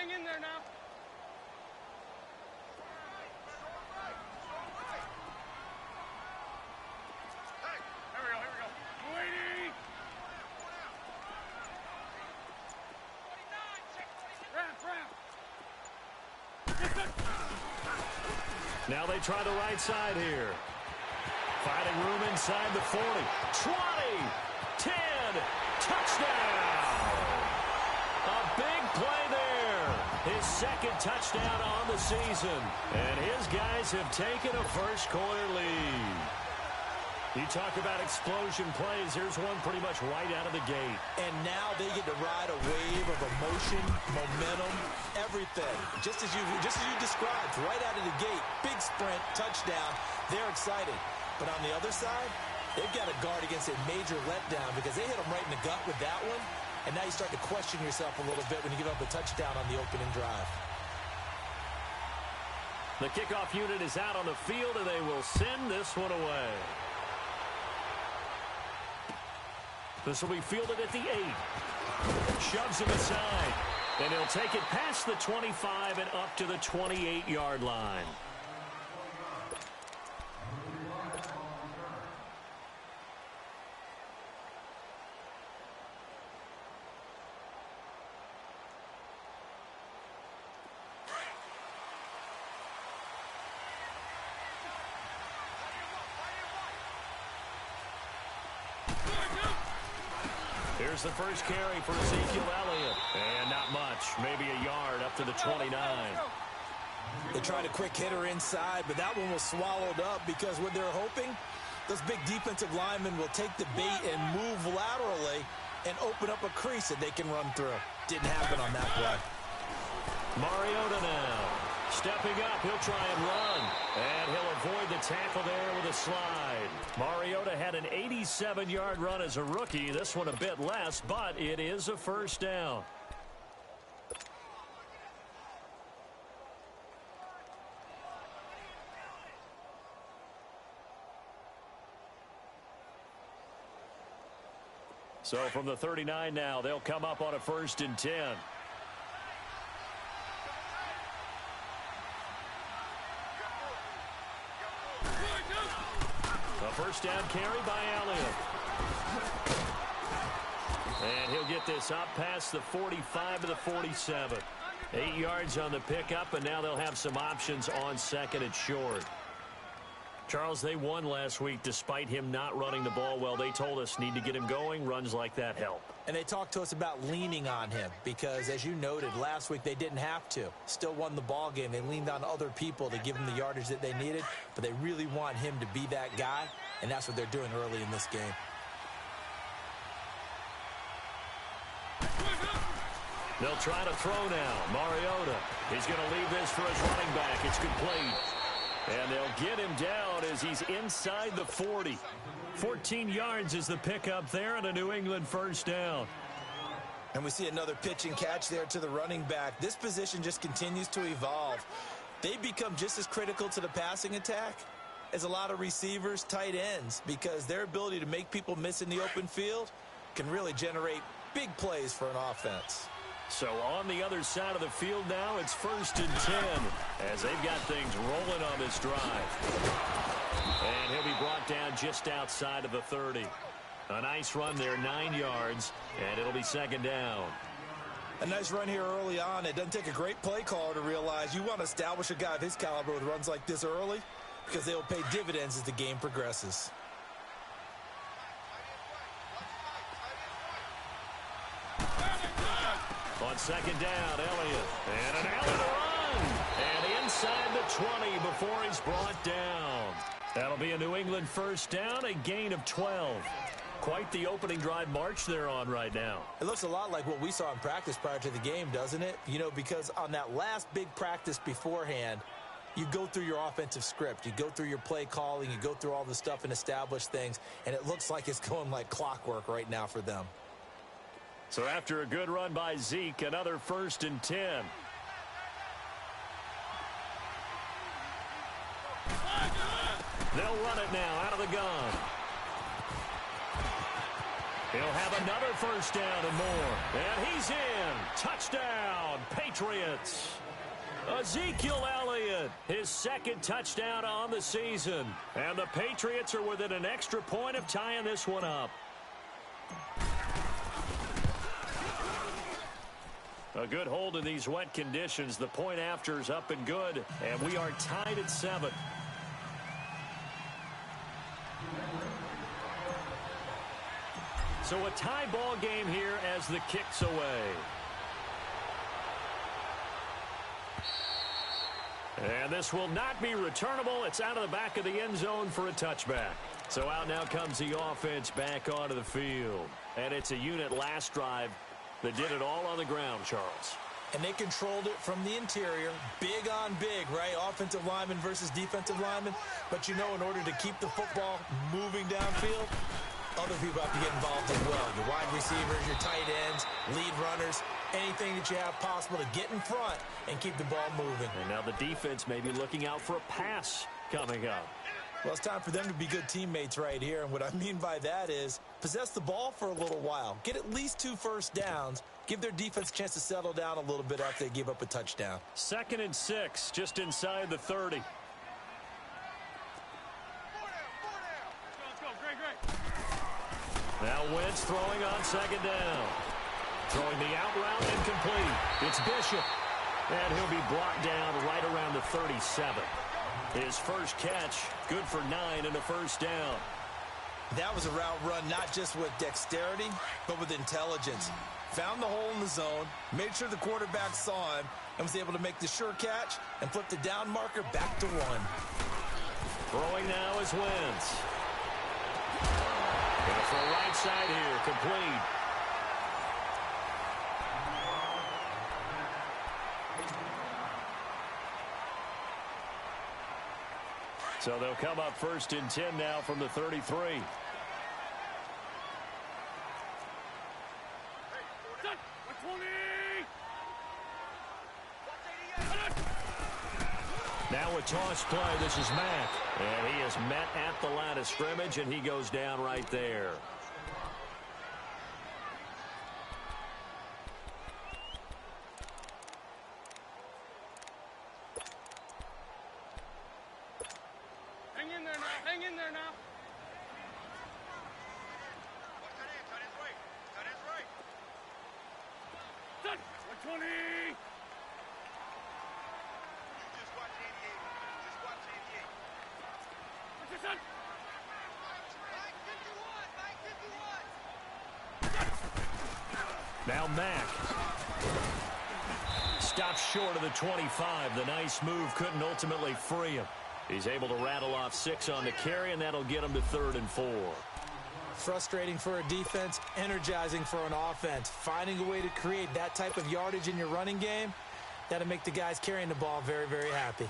Hang in there now. Hey, here we go. Waiting. Ramp. Now they try the right side here. Finding room inside the 40. 20. 10. Touchdown. A big play there. His second touchdown on the season. And his guys have taken a first-quarter lead. You talk about explosion plays. Here's one pretty much right out of the gate. And now they get to ride a wave of emotion, momentum, everything. Just as you described, right out of the gate. Big sprint, touchdown. They're excited. But on the other side, they've got to guard against a major letdown because they hit them right in the gut with that one. And now you start to question yourself a little bit when you give up a touchdown on the opening drive. The kickoff unit is out on the field, and they will send this one away. This will be fielded at the 8. Shoves him aside. And he'll take it past the 25 and up to the 28-yard line. Here's the first carry for Ezekiel Elliott. And not much. Maybe a yard up to the 29. They tried a quick hitter inside, but that one was swallowed up because what they're hoping, those big defensive linemen will take the bait and move laterally and open up a crease that they can run through. Didn't happen on that play. Mariota now. Stepping up, he'll try and run. And he'll avoid the tackle there with a slide. Mariota had an 87-yard run as a rookie. This one a bit less, but it is a first down. So from the 39 now, they'll come up on a 1st and 10. A first down carry by Elliott. And he'll get this up past the 45 to the 47. 8 yards on the pickup, and now they'll have some options on 2nd and short. Charles, they won last week despite him not running the ball well. They told us need to get him going. Runs like that help. And they talked to us about leaning on him because, as you noted, last week they didn't have to. Still won the ball game. They leaned on other people to give him the yardage that they needed, but they really want him to be that guy, and that's what they're doing early in this game. They'll try to throw now. Mariota. He's going to leave this for his running back. It's complete. And they'll get him down as he's inside the 40. 14 yards is the pickup there and a New England first down. And we see another pitch and catch there to the running back. This position just continues to evolve. They become just as critical to the passing attack as a lot of receivers, tight ends, because their ability to make people miss in the open field can really generate big plays for an offense. So on the other side of the field now, it's 1st and 10 as they've got things rolling on this drive. And he'll be brought down just outside of the 30. A nice run there, 9 yards, and it'll be 2nd down. A nice run here early on. It doesn't take a great play caller to realize you want to establish a guy of his caliber with runs like this early because they will pay dividends as the game progresses. On 2nd down, Elliott. And an Elliott run. And inside the 20 before he's brought down. That'll be a New England first down, a gain of 12. Quite the opening drive march they're on right now. It looks a lot like what we saw in practice prior to the game, doesn't it? You know, because on that last big practice beforehand, you go through your offensive script. You go through your play calling. You go through all the stuff and establish things. And it looks like it's going like clockwork right now for them. So after a good run by Zeke, another 1st and 10. They'll run it now out of the gun. He'll have another first down and more. And he's in. Touchdown, Patriots. Ezekiel Elliott, his second touchdown on the season. And the Patriots are within an extra point of tying this one up. A good hold in these wet conditions. The point after is up and good. And we are tied at 7. So a tie ball game here as the kick's away. And this will not be returnable. It's out of the back of the end zone for a touchback. So out now comes the offense back onto the field. And it's a unit last drive that did it all on the ground, Charles. And they controlled it from the interior. Big on big, right? Offensive lineman versus defensive lineman. But you know, in order to keep the football moving downfield, other people have to get involved as well. Your wide receivers, your tight ends, lead runners, anything that you have possible to get in front and keep the ball moving. And now the defense may be looking out for a pass coming up. Well, it's time for them to be good teammates right here. And what I mean by that is possess the ball for a little while. Get at least 2 first downs. Give their defense a chance to settle down a little bit after they give up a touchdown. 2nd and 6, just inside the 30. Now Wentz throwing on 2nd down. Throwing the out route incomplete. It's Bishop. And he'll be brought down right around the 37. His first catch, good for 9 and a first down. That was a route run not just with dexterity, but with intelligence. Found the hole in the zone, made sure the quarterback saw him, and was able to make the sure catch and flip the down marker back to 1. Throwing now is Wentz. And for a right side here, complete. So they'll come up 1st and 10 now from the 33. Now a toss play. This is Mack. And he is met at the line of scrimmage, and he goes down right there. Hang in there now. Hang in there now. Cut his right. Cut his right. Cut. 120. Just watch 88. Just watch 88. What's your son? Mike 51. Mike 51. Now Mack. Stops short of the 25. The nice move couldn't ultimately free him. He's able to rattle off 6 on the carry, and that'll get him to 3rd and 4. Frustrating for a defense, energizing for an offense. Finding a way to create that type of yardage in your running game, that'll make the guys carrying the ball very, very happy.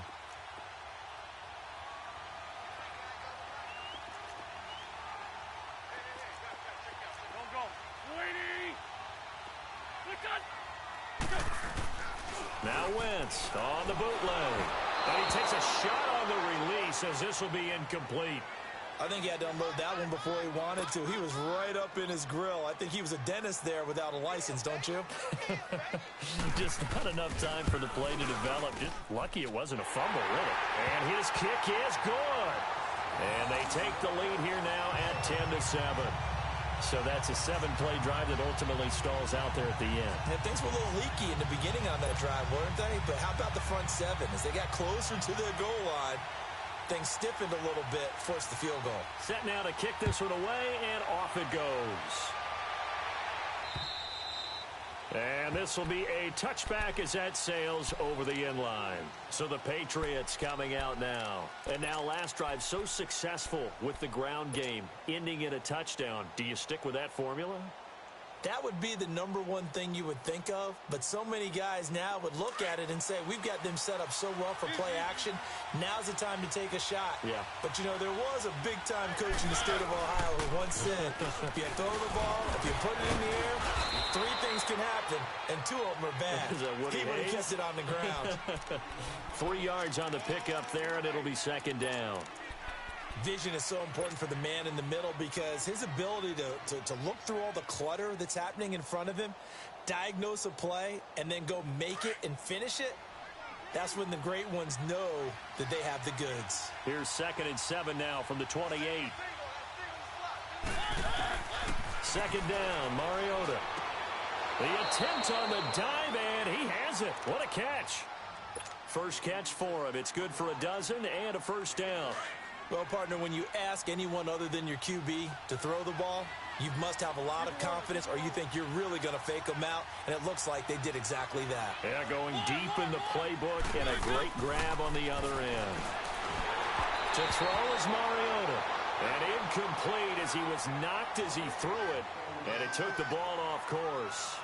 Now Wentz on the bootleg. And he takes a shot on the release as this will be incomplete. I think he had to unload that one before he wanted to. He was right up in his grill. I think he was a dentist there without a license, don't you? Just not enough time for the play to develop. Just lucky it wasn't a fumble, really. And his kick is good. And they take the lead here now at 10-7. So that's a 7-play drive that ultimately stalls out there at the end. And things were a little leaky in the beginning on that drive, weren't they? But how about the front 7? As they got closer to their goal line, things stiffened a little bit, forced the field goal. Set now to kick this one away, and off it goes. And this will be a touchback as that sails over the end line. So the Patriots coming out now. And now last drive so successful with the ground game, ending in a touchdown. Do you stick with that formula? That would be the #1 thing you would think of, but so many guys now would look at it and say, we've got them set up so well for play action. Now's the time to take a shot. Yeah. But, you know, there was a big-time coach in the state of Ohio who once said, if you throw the ball, if you put it in the air, 3 things can happen, and 2 of them are bad. He would have kept it on the ground. 3 yards on the pickup there, and it'll be 2nd down. Vision is so important for the man in the middle because his ability to look through all the clutter that's happening in front of him, diagnose a play, and then go make it and finish it, that's when the great ones know that they have the goods. Here's 2nd and 7 now from the 28. Second down, Mariota. The attempt on the dive, and he has it. What a catch. First catch for him. It's good for a dozen and a first down. Well, partner, when you ask anyone other than your QB to throw the ball, you must have a lot of confidence or you think you're really going to fake them out, and it looks like they did exactly that. Yeah, going deep in the playbook and a great grab on the other end. To throw is Mariota. And incomplete as he was knocked as he threw it, and it took the ball off course.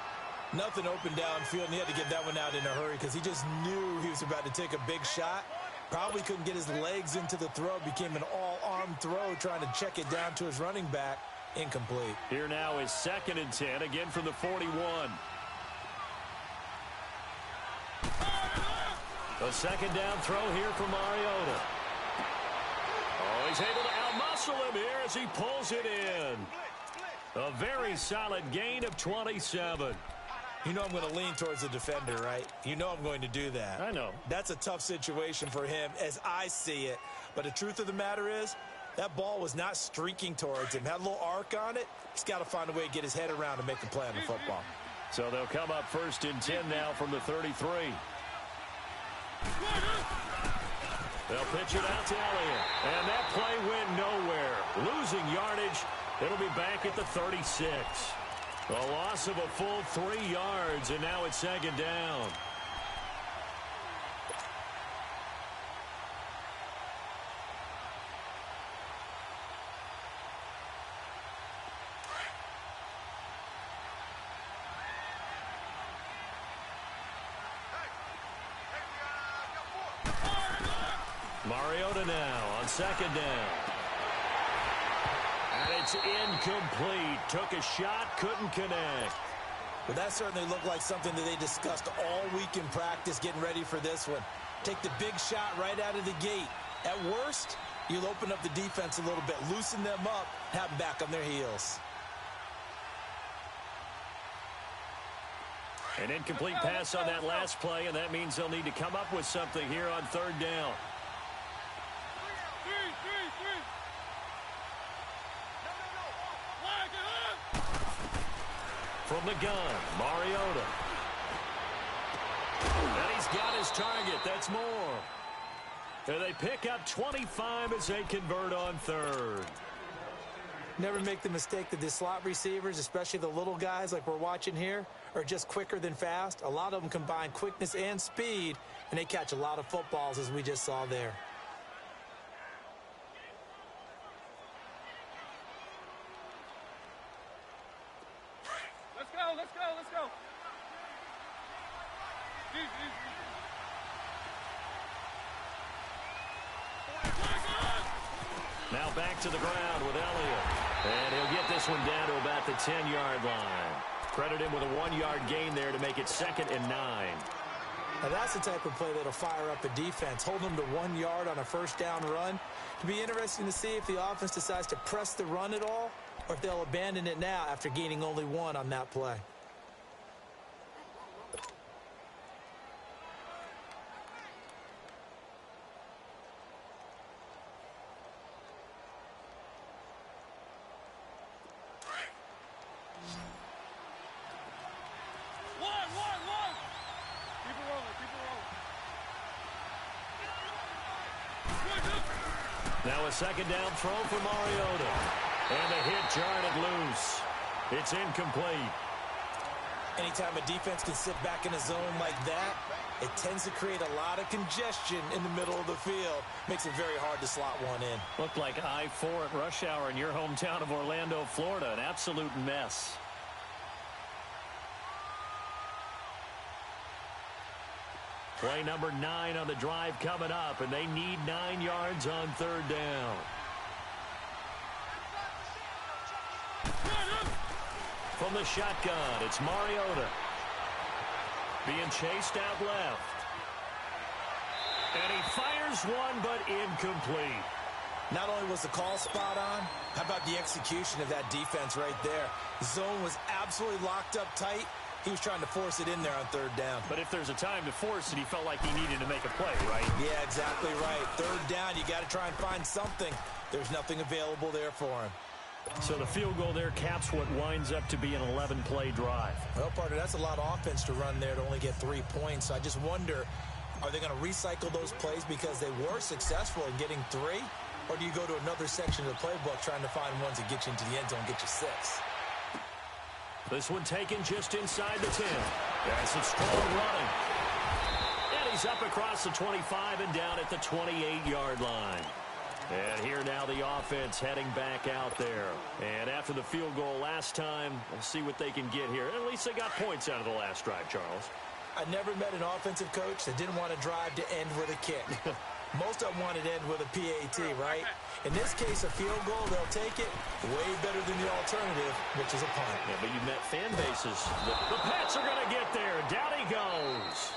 Nothing open downfield, and he had to get that one out in a hurry because he just knew he was about to take a big shot. Probably couldn't get his legs into the throw. Became an all-arm throw trying to check it down to his running back. Incomplete. Here now is 2nd and 10, again from the 41. The second down throw here for Mariota. Oh, he's able to outmuscle him here as he pulls it in. A very solid gain of 27. You know I'm going to lean towards the defender, right? You know I'm going to do that. I know. That's a tough situation for him as I see it. But the truth of the matter is, that ball was not streaking towards him. Had a little arc on it. He's got to find a way to get his head around and make a play on the football. So they'll come up 1st and 10 now from the 33. They'll pitch it out to Elliott. And that play went nowhere. Losing yardage. It'll be back at the 36. A loss of a full 3 yards, and now it's 2nd down. Mariota now on 2nd down. And it's incomplete. Took a shot, couldn't connect. Well, that certainly looked like something that they discussed all week in practice getting ready for this one. Take the big shot right out of the gate. At worst, you'll open up the defense a little bit, loosen them up, have them back on their heels. An incomplete pass on that last play, and that means they'll need to come up with something here on 3rd down. From the gun, Mariota. And he's got his target. That's more. And they pick up 25 as they convert on 3rd. Never make the mistake that the slot receivers, especially the little guys like we're watching here, are just quicker than fast. A lot of them combine quickness and speed, and they catch a lot of footballs, as we just saw there. Let's go. Now back to the ground with Elliott. And he'll get this one down to about the 10-yard line. Credit him with a 1-yard gain there to make it 2nd and 9. Now that's the type of play that'll fire up a defense. Hold them to 1 yard on a first down run. It'll be interesting to see if the offense decides to press the run at all or if they'll abandon it now after gaining only 1 on that play. Now a 2nd down throw for Mariota. And the hit jarred it loose. It's incomplete. Anytime a defense can sit back in a zone like that, it tends to create a lot of congestion in the middle of the field. Makes it very hard to slot one in. Looked like I-4 at rush hour in your hometown of Orlando, Florida. An absolute mess. Play number 9 on the drive coming up, and they need 9 yards on 3rd down. From the shotgun, it's Mariota. Being chased out left. And he fires one, but incomplete. Not only was the call spot on, how about the execution of that defense right there? The zone was absolutely locked up tight. He was trying to force it in there on third down. But if there's a time to force it, he felt like he needed to make a play, right? Yeah, exactly right. Third down, you got to try and find something. There's nothing available there for him. So the field goal there caps what winds up to be an 11-play drive. Well, partner, that's a lot of offense to run there to only get 3 points. I just wonder, are they going to recycle those plays because they were successful in getting 3? Or do you go to another section of the playbook trying to find ones that get you into the end zone and get you 6? This one taken just inside the 10. That's some strong running. And he's up across the 25 and down at the 28-yard line. And here now the offense heading back out there. And after the field goal last time, we'll see what they can get here. At least they got points out of the last drive, Charles. I never met an offensive coach that didn't want to drive to end with a kick. Most of them wanted to end with a PAT, right? In this case, a field goal, they'll take it way better than the alternative, which is a punt. Yeah, but you met fan bases. The Pats are going to get there. Down he goes.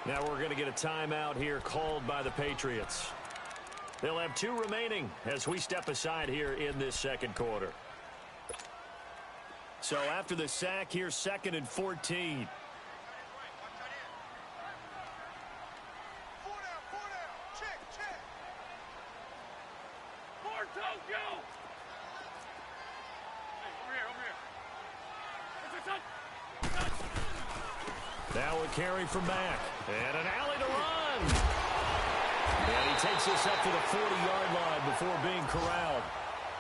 Now we're going to get a timeout here called by the Patriots. They'll have 2 remaining as we step aside here in this second quarter. So after the sack, here's 2nd and 14. Now a carry from Mack. And an alley to run. And he takes this up to the 40-yard line before being corralled.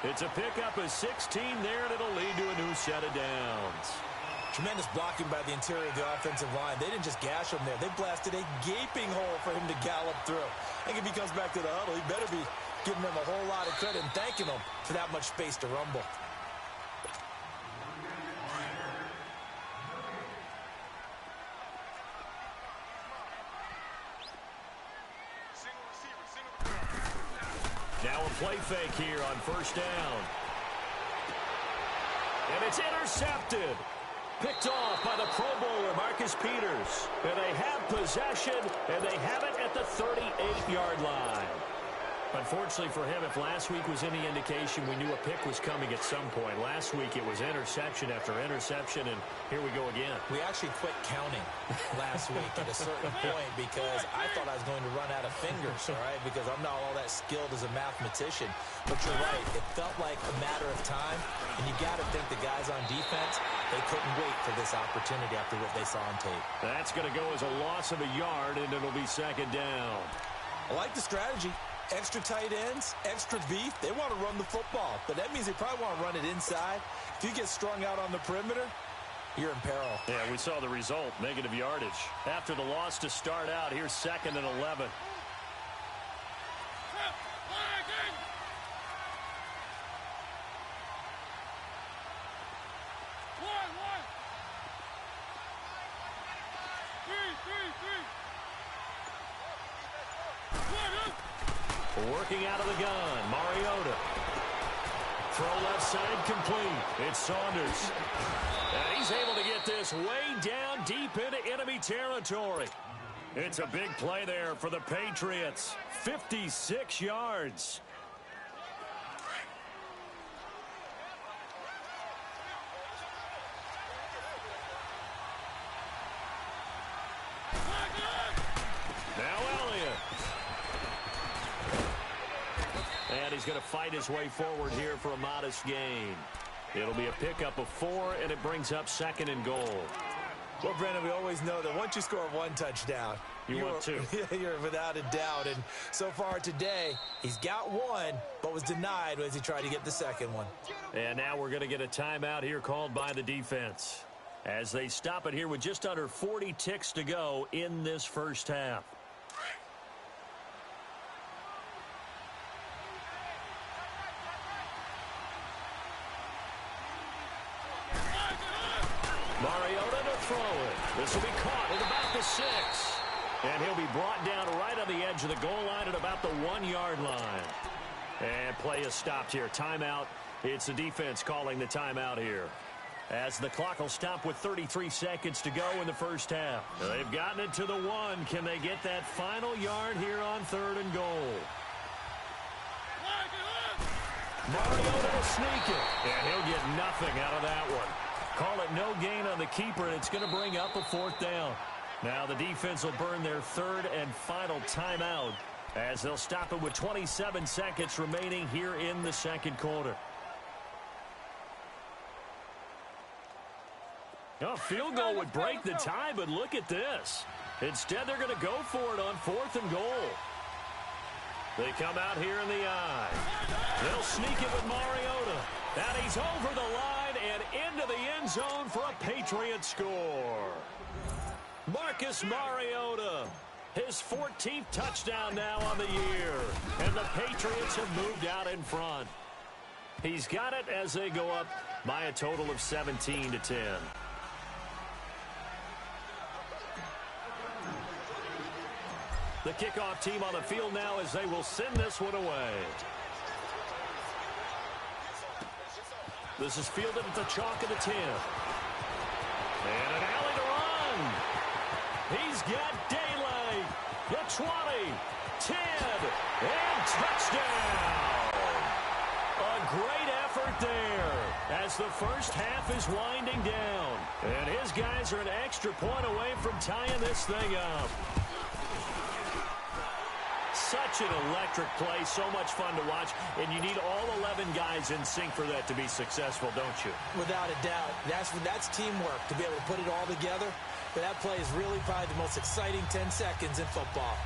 It's a pickup of 16 there, and it'll lead to a new set of downs. Tremendous blocking by the interior of the offensive line. They didn't just gash him there. They blasted a gaping hole for him to gallop through. I think if he comes back to the huddle, he better be giving them a whole lot of credit and thanking them for that much space to rumble. Now a play fake here on first down. And it's intercepted. Picked off by the Pro Bowler, Marcus Peters. And they have possession, and they have it at the 38-yard line. Unfortunately for him, if last week was any indication, we knew a pick was coming at some point. Last week it was interception after interception, and here we go again. We actually quit counting last week at a certain point because I thought I was going to run out of fingers, all right, because I'm not all that skilled as a mathematician. But you're right, it felt like a matter of time, and you got to think the guys on defense, they couldn't wait for this opportunity after what they saw on tape. That's going to go as a loss of a yard, and it'll be 2nd down. I like the strategy. Extra tight ends, extra beef. They want to run the football, but that means they probably want to run it inside. If you get strung out on the perimeter, you're in peril. Yeah, we saw the result, negative yardage. After the loss to start out, here's 2nd and 11. Working out of the gun, Mariota. Throw left side complete. It's Saunders. And he's able to get this way down deep into enemy territory. It's a big play there for the Patriots. 56 yards. And he's going to fight his way forward here for a modest gain. It'll be a pickup of 4, and it brings up 2nd and goal. Well, Brandon, we always know that once you score 1 touchdown, you want 2. You're without a doubt. And so far today, he's got 1, but was denied as he tried to get the 2nd one. And now we're going to get a timeout here called by the defense as they stop it here with just under 40 ticks to go in this first half. Mariota to throw it. This will be caught at about the 6. And he'll be brought down right on the edge of the goal line at about the 1-yard line. And play is stopped here. Timeout. It's the defense calling the timeout here, as the clock will stop with 33 seconds to go in the first half. They've gotten it to the 1. Can they get that final yard here on 3rd and goal? Mariota will sneak it. And he'll get nothing out of that one. Call it no gain on the keeper, and it's going to bring up a 4th down. Now the defense will burn their 3rd and final timeout as they'll stop it with 27 seconds remaining here in the 2nd quarter. A field goal would break the tie, but look at this. Instead, they're going to go for it on 4th and goal. They come out here in the eye. They'll sneak it with Mariota. And he's over the line and into the end zone for a Patriot score. Marcus Mariota, his 14th touchdown now on the year. And the Patriots have moved out in front. He's got it as they go up by a total of 17-10. The kickoff team on the field now as they will send this one away. This is fielded at the chalk of the 10. And an alley to run. He's got daylight. The 20, 10, and touchdown. A great effort there as the first half is winding down. And his guys are an extra point away from tying this thing up. Such an electric play, so much fun to watch, and you need all 11 guys in sync for that to be successful, don't you? Without a doubt. That's teamwork, to be able to put it all together. But that play is really probably the most exciting 10 seconds in football.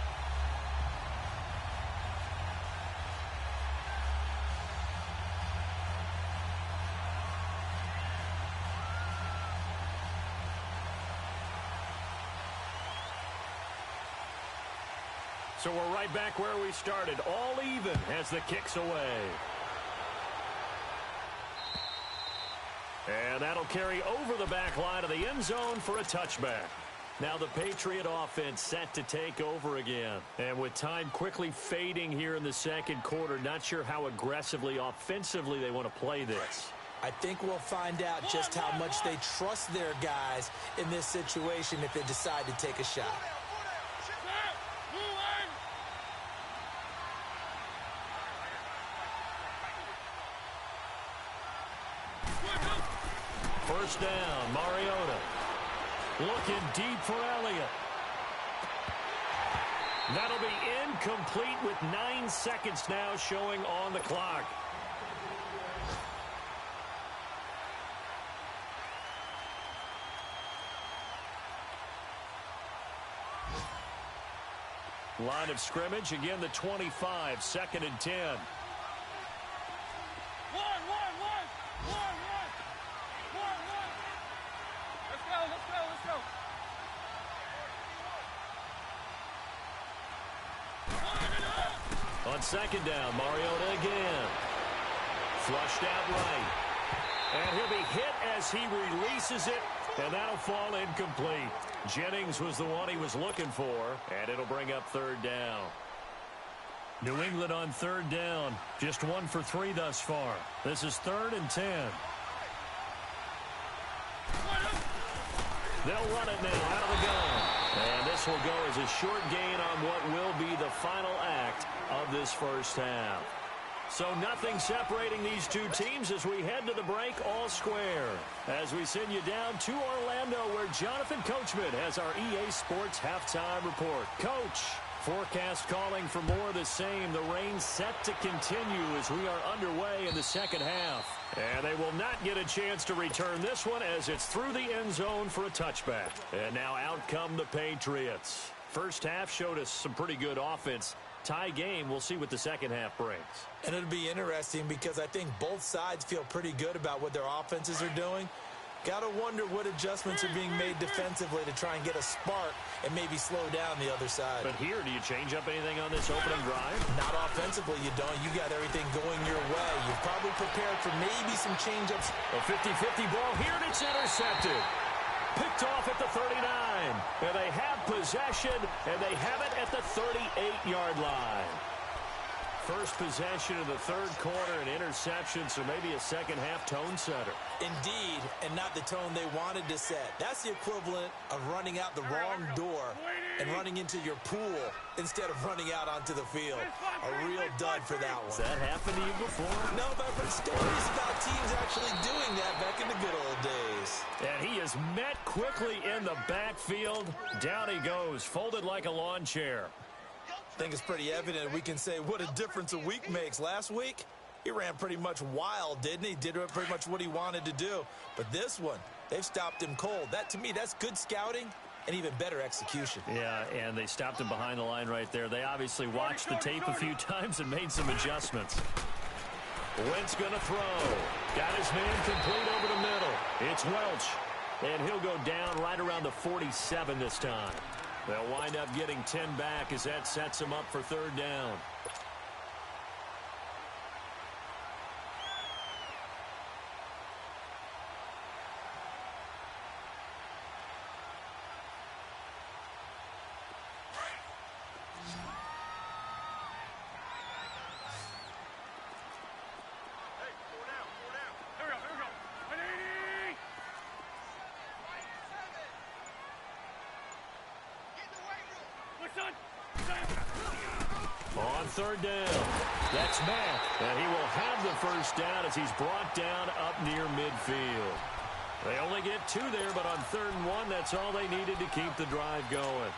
So we're right back where we started, all even as the kick's away. And that'll carry over the back line of the end zone for a touchback. Now the Patriot offense set to take over again. And with time quickly fading here in the 2nd quarter, not sure how aggressively, offensively they want to play this. I think we'll find out just how much they trust their guys in this situation if they decide to take a shot. First down, Mariota. Looking deep for Elliott. That'll be incomplete with 9 seconds now showing on the clock. Line of scrimmage, again the 25, 2nd and 10. On 2nd down, Mariota again. Flushed out right. And he'll be hit as he releases it, and that'll fall incomplete. Jennings was the one he was looking for, and it'll bring up 3rd down. New England on 3rd down. Just 1 for 3 thus far. This is 3rd and 10. They'll run it now out of the gun. And this will go as a short gain on what will be the final act of this first half. So nothing separating these two teams as we head to the break all square. As we send you down to Orlando where Jonathan Coachman has our EA Sports Halftime Report. Coach, forecast calling for more of the same. The rain set to continue as we are underway in the 2nd half. And they will not get a chance to return this one as it's through the end zone for a touchback. And now out come the Patriots. First half showed us some pretty good offense. Tie game, we'll see what the 2nd half brings. And it'll be interesting because I think both sides feel pretty good about what their offenses are doing. Got to wonder what adjustments are being made defensively to try and get a spark and maybe slow down the other side. But here, do you change up anything on this opening drive? Not offensively, you don't. You got everything going your way. You've probably prepared for maybe some change-ups. A 50-50 ball here, and it's intercepted. Picked off at the 39. And they have possession, and they have it at the 38-yard line. First possession of the third quarter, an interception, so maybe a second-half tone setter. Indeed, and not the tone they wanted to set. That's the equivalent of running out the wrong door and running into your pool instead of running out onto the field. A real dud for that one. Has that happened to you before? No, but I've heard stories about teams actually doing that back in the good old days. And he is met quickly in the backfield. Down he goes, folded like a lawn chair. I think it's pretty evident we can say what a difference a week makes. Last week, he ran pretty much wild, didn't he? Did pretty much what he wanted to do. But this one, they've stopped him cold. That, to me, that's good scouting and even better execution. Yeah, and they stopped him behind the line right there. They obviously watched the tape a few times and made some adjustments. Wentz going to throw. Got his man complete over the middle. It's Welch. And he'll go down right around the 47 this time. They'll wind up getting 10 back as that sets them up for third down. On third down, that's Mack, and he will have the first down as he's brought down up near midfield. They only get 2 there, but on 3rd and 1, that's all they needed to keep the drive going.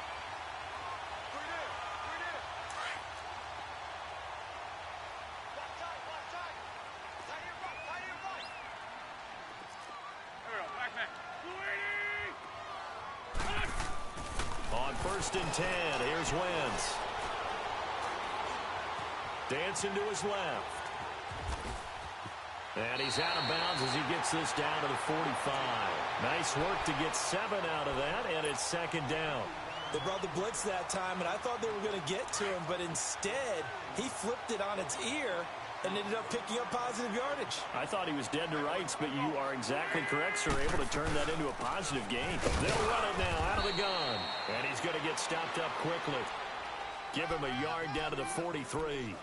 On 1st and 10, here's Wentz. Dancing to his left. And he's out of bounds as he gets this down to the 45. Nice work to get 7 out of that, and it's 2nd down. They brought the blitz that time, and I thought they were going to get to him, but instead, he flipped it on its ear and ended up picking up positive yardage. I thought he was dead to rights, but you are exactly correct, sir. Able to turn that into a positive gain. They'll run it now out of the gun, and he's going to get stopped up quickly. Give him a yard down to the 43.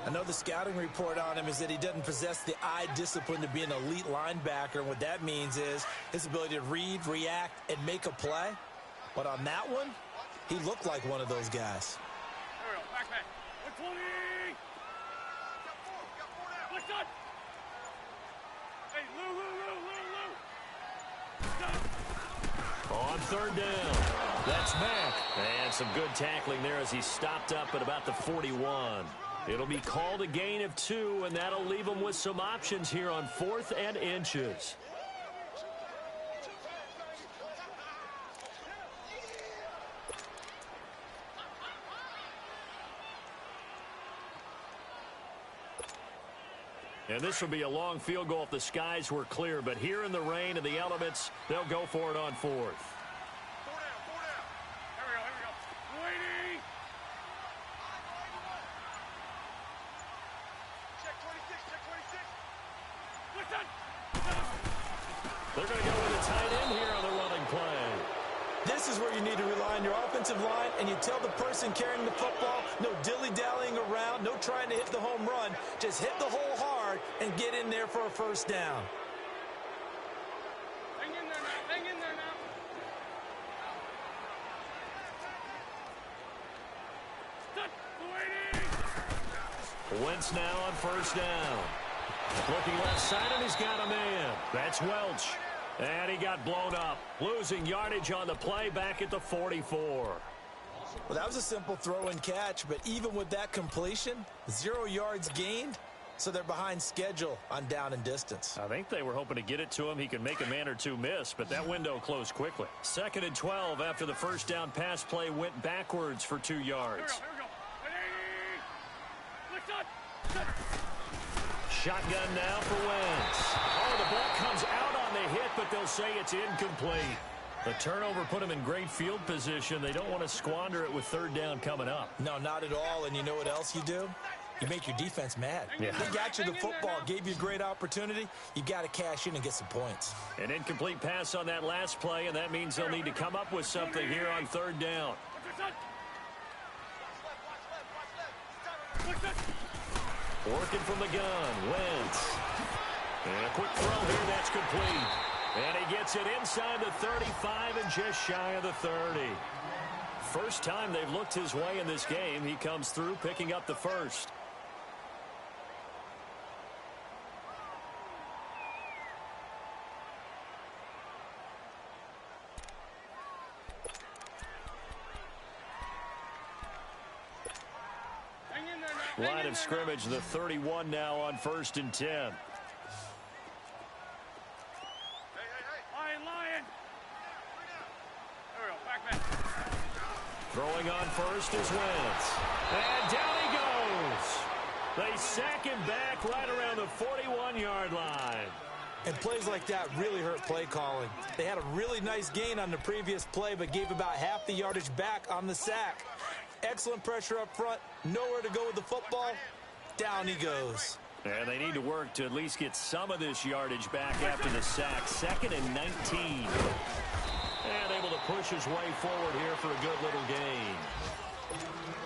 I know the scouting report on him is that he doesn't possess the eye discipline to be an elite linebacker. And what that means is his ability to read, react, and make a play. But on that one, he looked like one of those guys. On 3rd down, that's Mack. And some good tackling there as he stopped up at about the 41. It'll be called a gain of 2, and that'll leave them with some options here on 4th and inches. And this will be a long field goal if the skies were clear, but here in the rain and the elements, they'll go for it on 4th. They're going to go with a tight end here on the running play. This is where you need to rely on your offensive line, and you tell the person carrying the football, no dilly-dallying around, no trying to hit the home run. Just hit the hole hard and get in there for a first down. Hang in there now. Hang in there now. Wentz now on 1st down. Looking left side, and he's got a man. That's Welch. And he got blown up. Losing yardage on the play back at the 44. Well, that was a simple throw and catch, but even with that completion, 0 yards gained, so they're behind schedule on down and distance. I think they were hoping to get it to him. He could make a man or 2 miss, but that window closed quickly. 2nd and 12 after the first down pass play went backwards for 2 yards. Here we go. Shotgun now for Wentz. Oh, the ball comes out on the hit, but they'll say it's incomplete. The turnover put them in great field position. They don't want to squander it with 3rd down coming up. No, not at all. And you know what else you do? You make your defense mad. Yeah. They got you the football, gave you a great opportunity. You got to cash in and get some points. An incomplete pass on that last play, and that means they'll need to come up with something here on 3rd down. Working from the gun, Wentz. And a quick throw here, that's complete. And he gets it inside the 35 and just shy of the 30. First time they've looked his way in this game. He comes through picking up the first. Line of scrimmage, the 31 now on 1st and 10. Hey. Lion. There we go. Back. Throwing on first is Wentz. And down he goes. They sack him back right around the 41-yard line. And plays like that really hurt play calling. They had a really nice gain on the previous play, but gave about half the yardage back on the sack. Excellent pressure up front. Nowhere to go with the football. Down he goes. And they need to work to at least get some of this yardage back after the sack. 2nd and 19. And able to push his way forward here for a good little gain.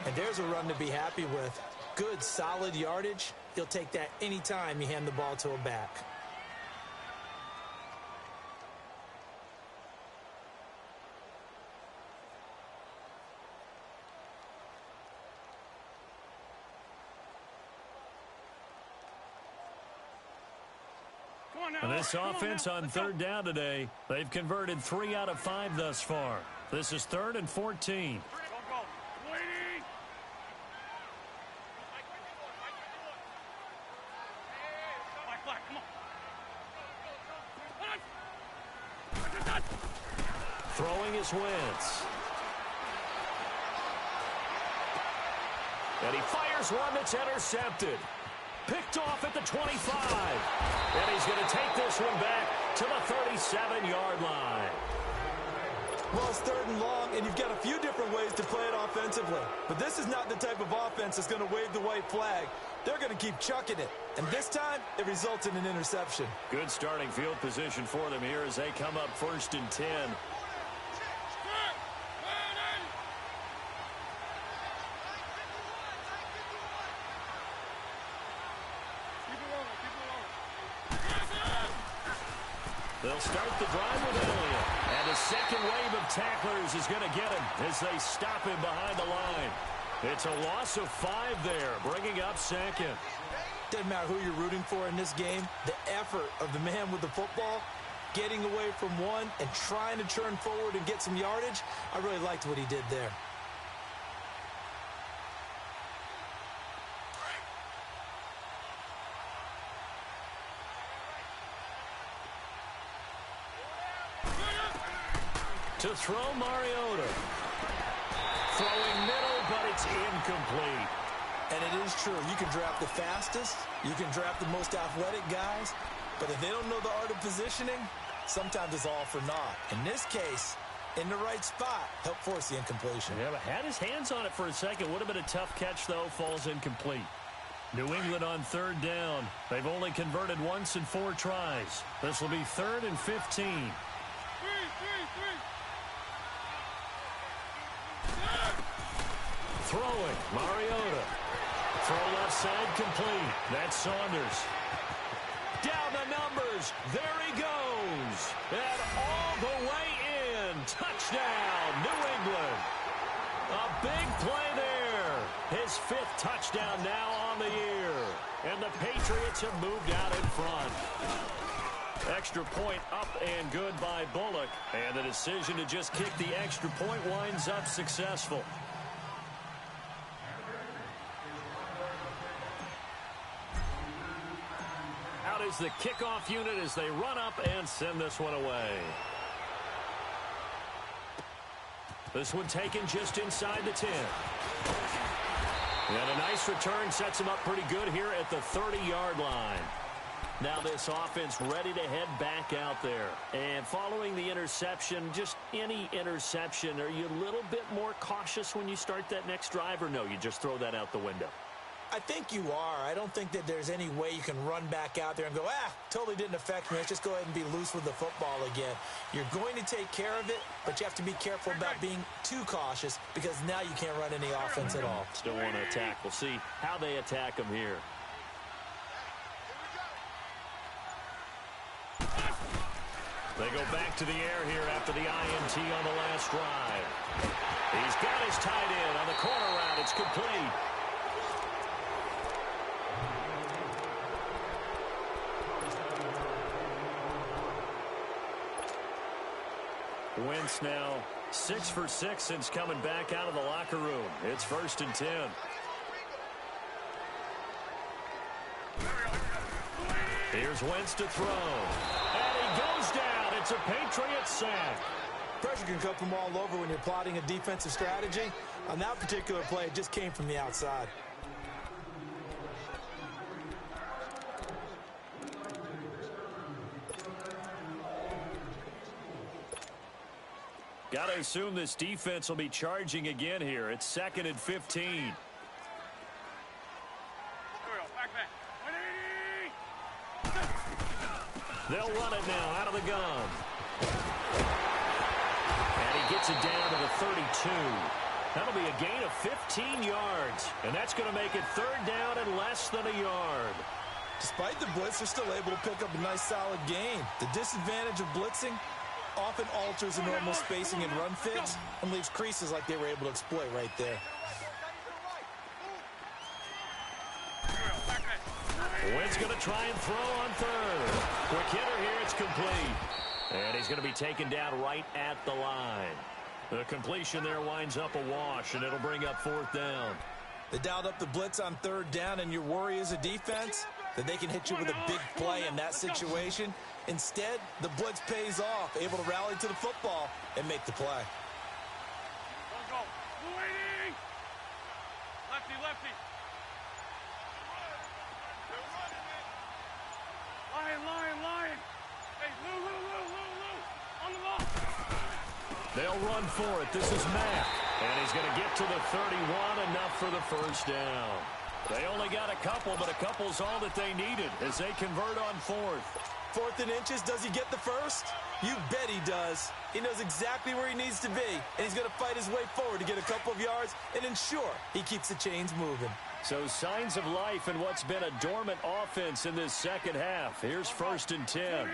And there's a run to be happy with. Good, solid yardage. He'll take that anytime you hand the ball to a back. And this offense on 3rd down today, they've converted 3 out of 5 thus far. This is 3rd and 14. Throwing is Wentz. And he fires one that's intercepted. Picked off at the 25. And he's going to take this one back to the 37-yard line. Well, it's 3rd and long, and you've got a few different ways to play it offensively. But this is not the type of offense that's going to wave the white flag. They're going to keep chucking it. And this time, it results in an interception. Good starting field position for them here as they come up 1st and 10. They'll start the drive with Elliott. And the second wave of tacklers is going to get him as they stop him behind the line. It's a loss of 5 there, bringing up 2nd. Doesn't matter who you're rooting for in this game. The effort of the man with the football, getting away from one and trying to turn forward and get some yardage, I really liked what he did there. To throw, Mariota. Throwing middle, but it's incomplete. And it is true. You can draft the fastest. You can draft the most athletic guys. But if they don't know the art of positioning, sometimes it's all for naught. In this case, in the right spot, help force the incompletion. Yeah, but had his hands on it for a second. Would have been a tough catch, though. Falls incomplete. New England on 3rd down. They've only converted once in 4 tries. This will be 3rd and 15. Throwing, Mariota. Throw left side complete. That's Saunders. Down the numbers. There he goes. And all the way in. Touchdown, New England. A big play there. His 5th touchdown now on the year. And the Patriots have moved out in front. Extra point up and good by Bullock. And the decision to just kick the extra point winds up successful. Out is the kickoff unit as they run up and send this one away. This one taken just inside the 10. And a nice return sets him up pretty good here at the 30-yard line. Now this offense ready to head back out there. And following the interception, just any interception, are you a little bit more cautious when you start that next drive, or no, you just throw that out the window? I think you are. I don't think that there's any way you can run back out there and go, totally didn't affect me. Let's just go ahead and be loose with the football again. You're going to take care of it, but you have to be careful about being too cautious because now you can't run any offense at all. Still want to attack. We'll see how they attack them here. They go back to the air here after the INT on the last drive. He's got his tight end on the corner route. It's complete. Wentz now 6 for 6 since coming back out of the locker room. It's 1st and 10. Here's Wentz to throw. And he goes down. It's a Patriot sack. Pressure can come from all over when you're plotting a defensive strategy. On that particular play, it just came from the outside. Got to assume this defense will be charging again here. It's 2nd and 15. They'll run it now out of the gun. And he gets it down to the 32. That'll be a gain of 15 yards. And that's going to make it 3rd down and less than a yard. Despite the blitz, they're still able to pick up a nice solid gain. The disadvantage of blitzing often alters the normal spacing and run fits and leaves creases like they were able to exploit right there. Wentz going to try and throw on 3rd. Quick hitter here, it's complete. And he's going to be taken down right at the line. The completion there winds up a wash, and it'll bring up 4th down. They dialed up the blitz on 3rd down, and your worry as a defense that they can hit you with a big play in that situation. Instead, the blitz pays off, able to rally to the football and make the play. Let's go. Waiting. Lefty, lefty. Lion. Hey, Lou. On the ball. They'll run for it. This is Mack. And he's going to get to the 31, enough for the 1st down. They only got a couple, but a couple's all that they needed as they convert on 4th. 4th and inches, does he get the 1st? You bet he does. He knows exactly where he needs to be, and he's going to fight his way forward to get a couple of yards and ensure he keeps the chains moving. So signs of life in what's been a dormant offense in this 2nd half. Here's 1st and 10.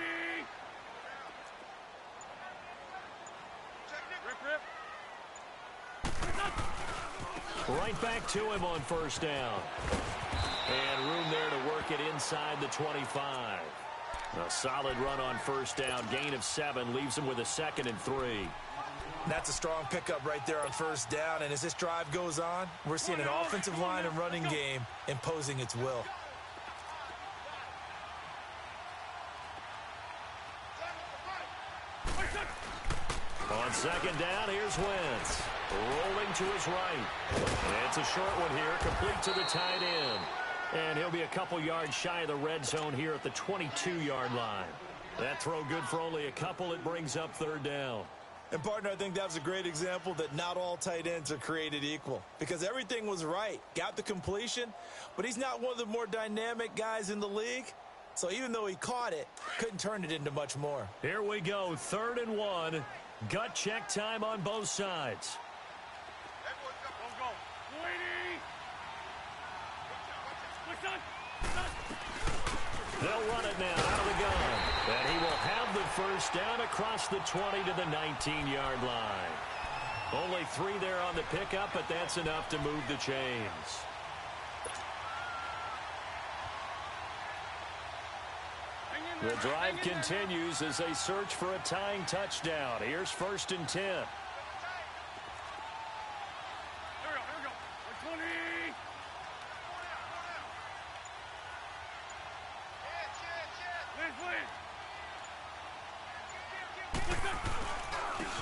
Right back to him on 1st down. And room there to work it inside the 25. A solid run on 1st down. Gain of 7 leaves him with a 2nd and 3. That's a strong pickup right there on 1st down. And as this drive goes on, we're seeing an offensive line and running game imposing its will. On 2nd down, here's Wentz. Rolling to his right. And it's a short one here, complete to the tight end. And he'll be a couple yards shy of the red zone here at the 22-yard line. That throw good for only a couple. It brings up 3rd down. And, partner, I think that was a great example that not all tight ends are created equal. Because everything was right. Got the completion, but he's not one of the more dynamic guys in the league. So even though he caught it, couldn't turn it into much more. Here we go, 3rd and 1. Gut check time on both sides. They'll run it now out of the gun. And he will have the 1st down across the 20 to the 19-yard line. Only 3 there on the pickup, but that's enough to move the chains. The drive continues as they search for a tying touchdown. Here's 1st and 10. Here we go. 20.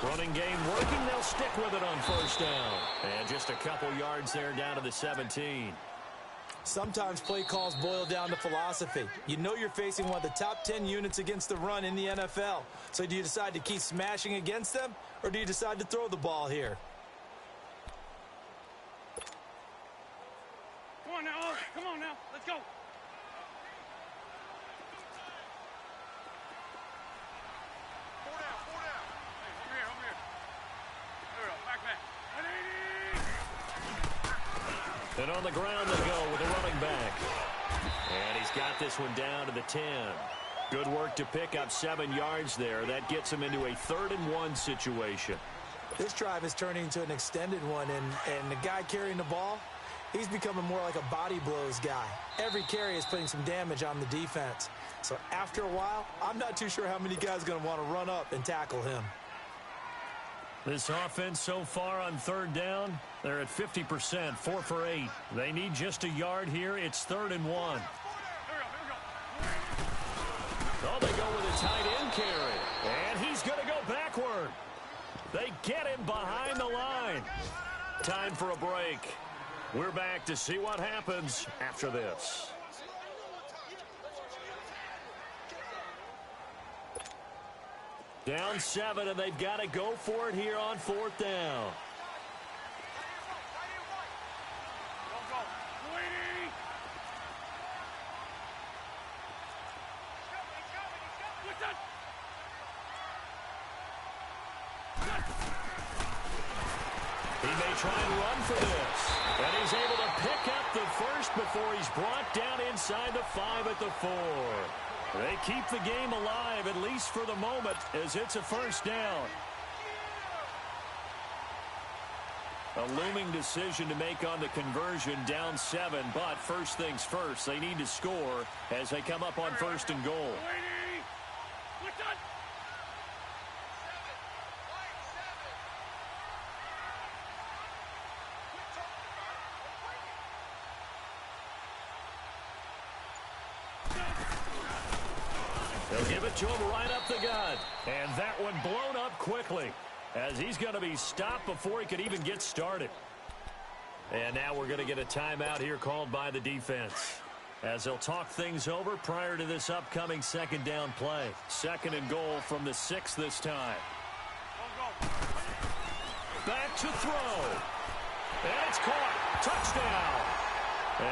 Running game working. They'll stick with it on 1st down. And just a couple yards there down to the 17. Sometimes play calls boil down to philosophy. You know you're facing one of the top 10 units against the run in the NFL. So do you decide to keep smashing against them, or do you decide to throw the ball here? Come on now. Oh, come on now. Let's go. Four down, four down. Hey, over here, over here. There we go. Back, back. 180. And on the ground they go with a running back. And he's got this one down to the 10. Good work to pick up 7 yards there. That gets him into a 3rd-and-1 situation. This drive is turning into an extended one, and the guy carrying the ball, he's becoming more like a body blows guy. Every carry is putting some damage on the defense. So after a while, I'm not too sure how many guys are going to want to run up and tackle him. This offense so far on 3rd down, they're at 50%, 4 for 8. They need just a yard here. It's 3rd-and-1. Oh, they go with a tight end carry. And he's going to go backward. They get him behind the line. Time for a break. We're back to see what happens after this. Down 7, and they've got to go for it here on 4th down. He may try and run for this. And he's able to pick up the first before he's brought down inside the 5 at the 4. They keep the game alive, at least for the moment, as it's a 1st down. A looming decision to make on the conversion, down 7, but first things first, they need to score as they come up on 1st and goal. They'll give it to him right up the gut. And that one blown up quickly as he's going to be stopped before he could even get started. And now we're going to get a timeout here called by the defense as they'll talk things over prior to this upcoming 2nd down play. 2nd and goal from the 6 this time. Back to throw. And it's caught. Touchdown.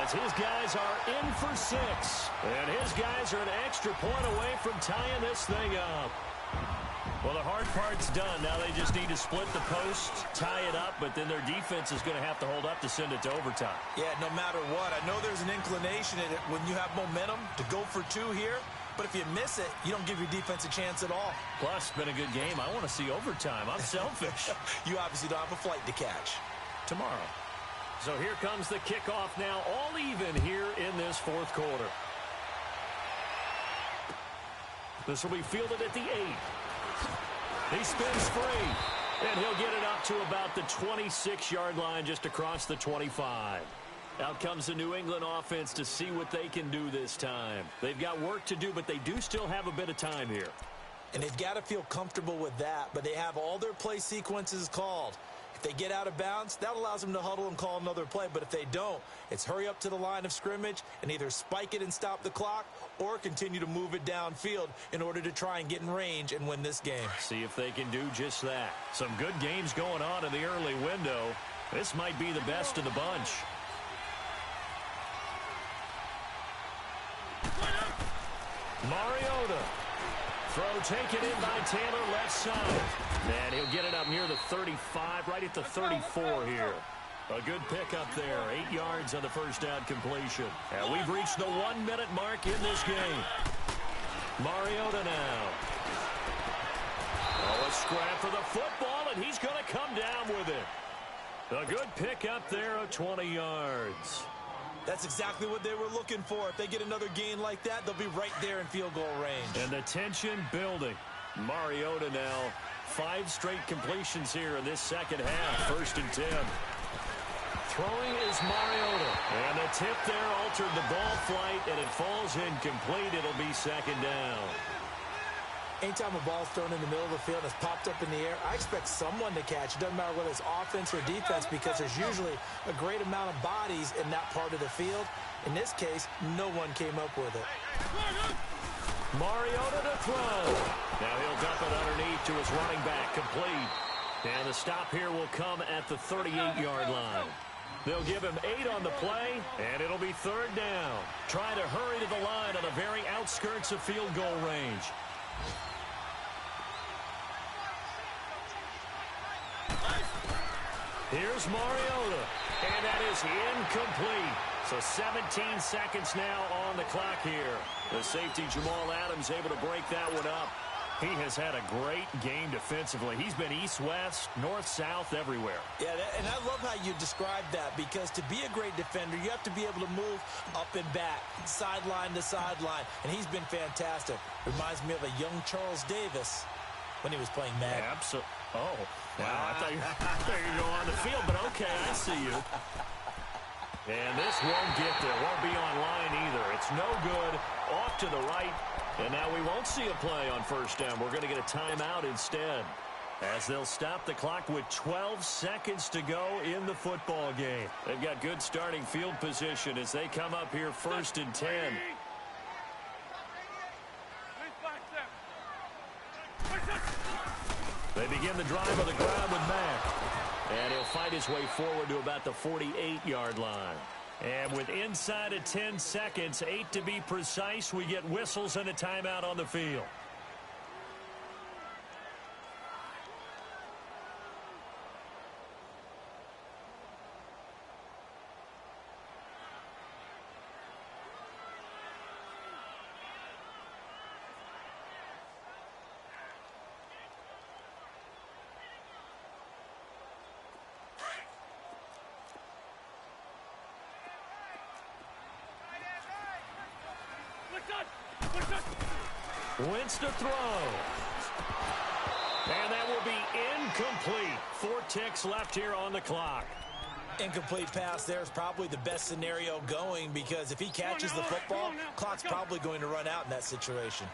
As his guys are in for 6. And his guys are an extra point away from tying this thing up. Well, the hard part's done. Now they just need to split the post, tie it up, but then their defense is going to have to hold up to send it to overtime. Yeah, no matter what. I know there's an inclination in it when you have momentum to go for 2 here. But if you miss it, you don't give your defense a chance at all. Plus, it's been a good game. I want to see overtime. I'm selfish. You obviously don't have a flight to catch. Tomorrow. So here comes the kickoff now, all even here in this 4th quarter. This will be fielded at the 8. He spins free, and he'll get it up to about the 26-yard line just across the 25. Out comes the New England offense to see what they can do this time. They've got work to do, but they do still have a bit of time here. And they've got to feel comfortable with that, but they have all their play sequences called. If they get out of bounds, that allows them to huddle and call another play. But if they don't, it's hurry up to the line of scrimmage and either spike it and stop the clock or continue to move it downfield in order to try and get in range and win this game. See if they can do just that. Some good games going on in the early window. This might be the best of the bunch. Mariota. Throw taken in by Taylor, left side. And he'll get it up near the 35, right at the 34 here. A good pickup there, 8 yards on the first down completion. And we've reached the 1-minute mark in this game. Mariota now. Oh, a scrap for the football, and he's going to come down with it. A good pickup there of 20 yards. That's exactly what they were looking for. If they get another gain like that, they'll be right there in field goal range. And the tension building. Mariota now, 5 straight completions here in this second half. 1st and 10. Throwing is Mariota. And the tip there altered the ball flight, and it falls incomplete. It'll be 2nd down. Anytime a ball's thrown in the middle of the field and it's popped up in the air, I expect someone to catch. It doesn't matter whether it's offense or defense because there's usually a great amount of bodies in that part of the field. In this case, no one came up with it. Mariota to throw. Now he'll dump it underneath to his running back, complete. And the stop here will come at the 38-yard line. They'll give him 8 on the play, and it'll be 3rd down. Trying to hurry to the line on the very outskirts of field goal range. Here's Mariota, and that is incomplete. So 17 seconds now on the clock here. The safety Jamal Adams able to break that one up. He has had a great game defensively. He's been east-west, north-south, everywhere. Yeah, and I love how you described that, because to be a great defender, you have to be able to move up and back, sideline to sideline, and he's been fantastic. Reminds me of a young Charles Davis when he was playing Madden. Absolutely. Oh, wow. I thought you were going on the field, but okay, I see you. And this won't get there. Won't be online either. It's no good. Off to the right. And now we won't see a play on 1st down. We're going to get a timeout instead, as they'll stop the clock with 12 seconds to go in the football game. They've got good starting field position as they come up here 1st and 10. They begin the drive on the ground with Mack. And he'll fight his way forward to about the 48-yard line. And with inside of 10 seconds, 8 to be precise, we get whistles and a timeout on the field. Wins to throw. And that will be incomplete. 4 ticks left here on the clock. Incomplete pass there is probably the best scenario going, because if he catches the football, clock's probably going to run out in that situation.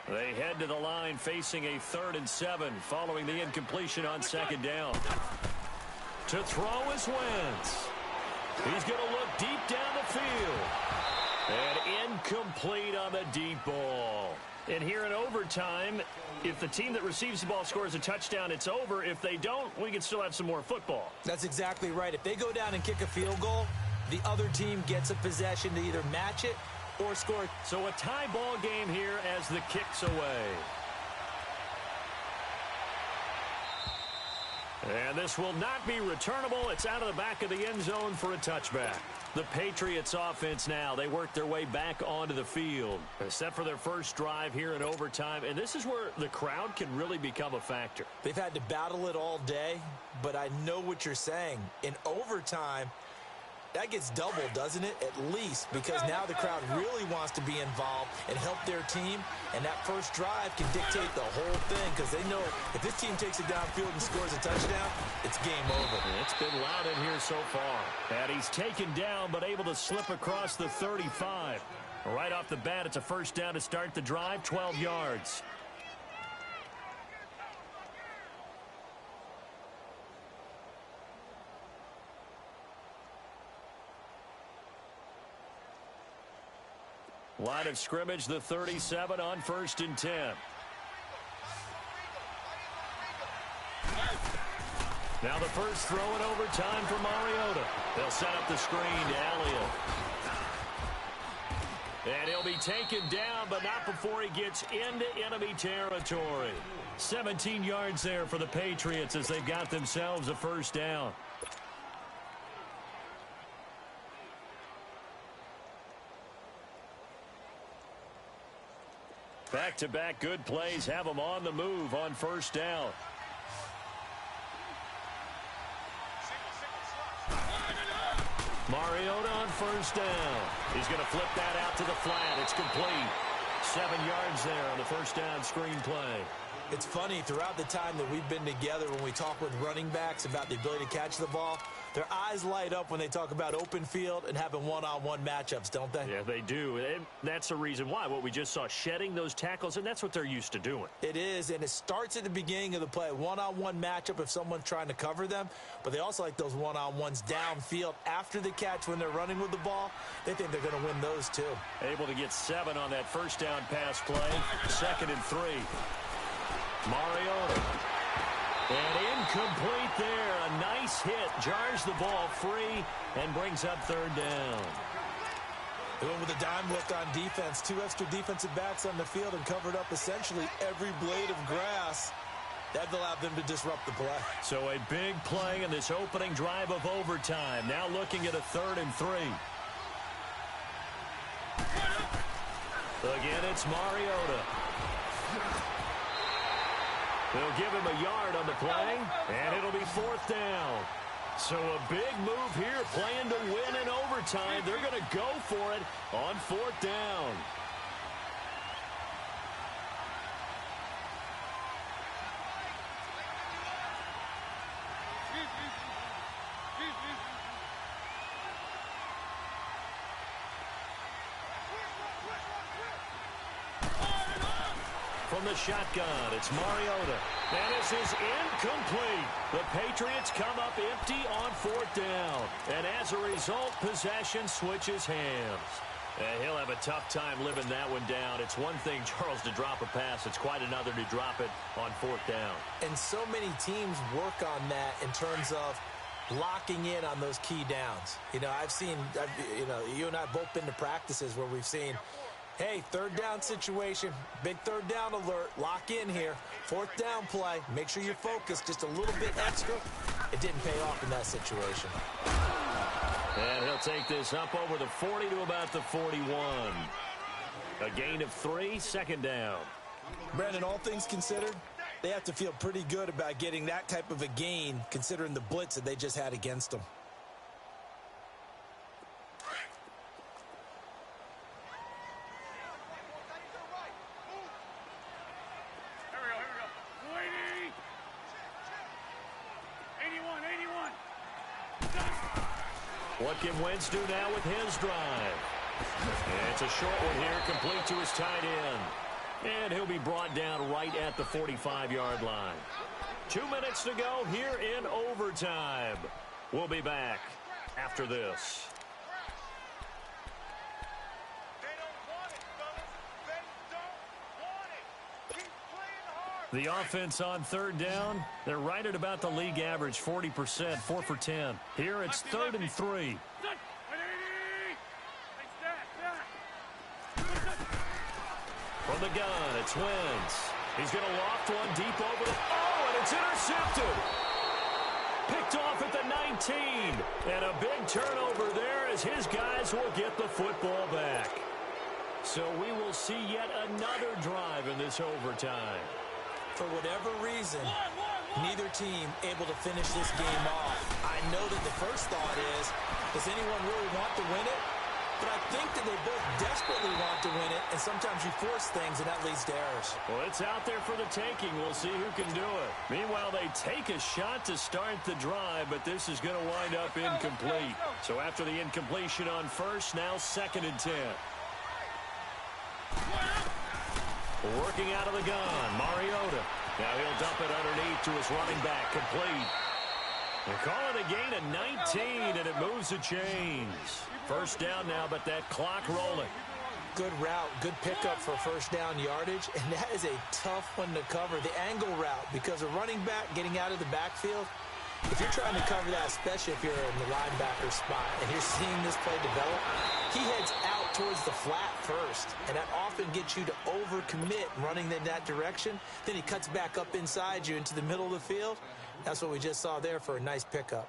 They head to the line facing a 3rd and 7 following the incompletion on 2nd down. To throw is Wentz. He's going to look deep down the field. And incomplete on the deep ball. And here in overtime, if the team that receives the ball scores a touchdown, it's over. If they don't, we can still have some more football. That's exactly right. If they go down and kick a field goal, the other team gets a possession to either match it or score. So a tie ball game here as the kick's away. And this will not be returnable. It's out of the back of the end zone for a touchback. The Patriots offense now, they work their way back onto the field. They're set for their first drive here in overtime, and this is where the crowd can really become a factor. They've had to battle it all day, but I know what you're saying. In overtime, that gets doubled, doesn't it? At least, because now the crowd really wants to be involved and help their team, and that first drive can dictate the whole thing, because they know if this team takes it downfield and scores a touchdown, it's game over. It's been loud in here so far. And he's taken down, but able to slip across the 35. Right off the bat, it's a 1st down to start the drive, 12 yards. Line of scrimmage, the 37 on 1st and 10. Now the first throw in overtime for Mariota. They'll set up the screen to Elliott. And he'll be taken down, but not before he gets into enemy territory. 17 yards there for the Patriots as they've got themselves a 1st down. Back-to-back good plays have them on the move on 1st down. Mariota on 1st down. He's going to flip that out to the flat. It's complete. 7 yards there on the 1st down screen play. It's funny, throughout the time that we've been together, when we talk with running backs about the ability to catch the ball, their eyes light up when they talk about open field and having one-on-one matchups, don't they? Yeah, they do. And that's the reason why. What we just saw, shedding those tackles, and that's what they're used to doing. It is, and it starts at the beginning of the play. One-on-one matchup if someone's trying to cover them, but they also like those one-on-ones downfield after the catch when they're running with the ball. They think they're going to win those, too. Able to get 7 on that 1st down pass play. 2nd and 3. Mariota. And incomplete there. A nice hit. Jars the ball free and brings up third down. They went with a dime look on defense. 2 extra defensive backs on the field and covered up essentially every blade of grass. That allowed them to disrupt the play. So a big play in this opening drive of overtime. Now looking at a 3rd and 3. Again, it's Mariota. They'll give him a yard on the play, and it'll be 4th down. So a big move here, playing to win in overtime. They're going to go for it on 4th down. From the shotgun, it's Mariota. And this is incomplete. The Patriots come up empty on 4th down. And as a result, possession switches hands. He'll have a tough time living that one down. It's one thing, Charles, to drop a pass. It's quite another to drop it on 4th down. And so many teams work on that in terms of locking in on those key downs. You know, you and I have both been to practices where we've seen, hey, 3rd down situation, big 3rd down alert, lock in here, 4th down play, make sure you're focused just a little bit extra. It didn't pay off in that situation. And he'll take this up over the 40 to about the 41. A gain of 3, 2nd down. Brandon, all things considered, they have to feel pretty good about getting that type of a gain considering the blitz that they just had against them. What can Wentz do now with his drive? And it's a short one here, complete to his tight end. And he'll be brought down right at the 45-yard line. 2 minutes to go here in overtime. We'll be back after this. They don't want it, fellas. They don't want it. Keep playing hard. The offense on 3rd down, they're right at about the league average, 40%, 4 for 10. Here it's 3rd and 3. From the gun, it's Wentz. He's going to loft one deep over the... Oh, and it's intercepted. Picked off at the 19. And a big turnover there as his guys will get the football back. So we will see yet another drive in this overtime. For whatever reason, neither team able to finish this game off. I know that the first thought is, does anyone really want to win it? But I think that they both desperately want to win it, and sometimes you force things, and that leads to errors. Well, it's out there for the taking. We'll see who can do it. Meanwhile, they take a shot to start the drive, but this is going to wind up incomplete. So after the incompletion on 1st, now 2nd and 10. Working out of the gun, Mariota. Now he'll dump it underneath to his running back, complete. They're calling a gain of 19, and it moves the chains. 1st down now, but that clock rolling. Good route, good pickup for 1st down yardage, and that is a tough one to cover. The angle route, because a running back getting out of the backfield, if you're trying to cover that, especially if you're in the linebacker spot, and you're seeing this play develop, he heads out towards the flat first, and that often gets you to overcommit running in that direction. Then he cuts back up inside you into the middle of the field. That's what we just saw there for a nice pickup.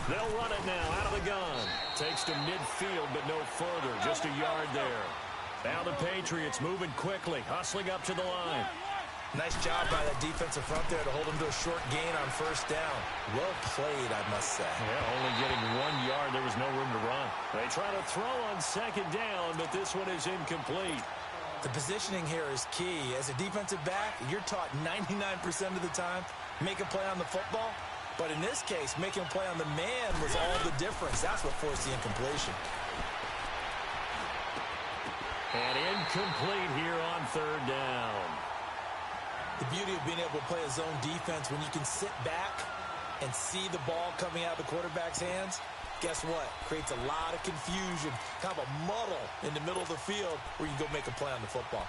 They'll run it now out of the gun. Takes to midfield, but no further. Just a yard there. Now the Patriots moving quickly, hustling up to the line. Nice job by that defensive front there to hold him to a short gain on 1st down. Well played, I must say. Yeah, only getting 1 yard. There was no room to run. They try to throw on 2nd down, but this one is incomplete. The positioning here is key. As a defensive back, you're taught 99% of the time, make a play on the football. But in this case, making a play on the man was all the difference. That's what forced the incompletion. And incomplete here on 3rd down. The beauty of being able to play a zone defense when you can sit back and see the ball coming out of the quarterback's hands, guess what? Creates a lot of confusion, kind of a muddle in the middle of the field where you can go make a play on the football.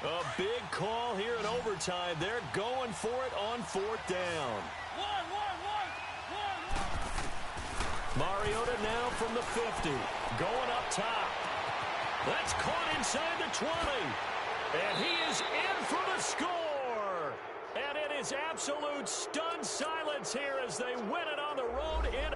A big call here in overtime. They're going for it on 4th down. Mariota now from the 50. Going up top. That's caught inside the 20. And he is in for the score. And it is absolute stunned silence here as they win it on the road in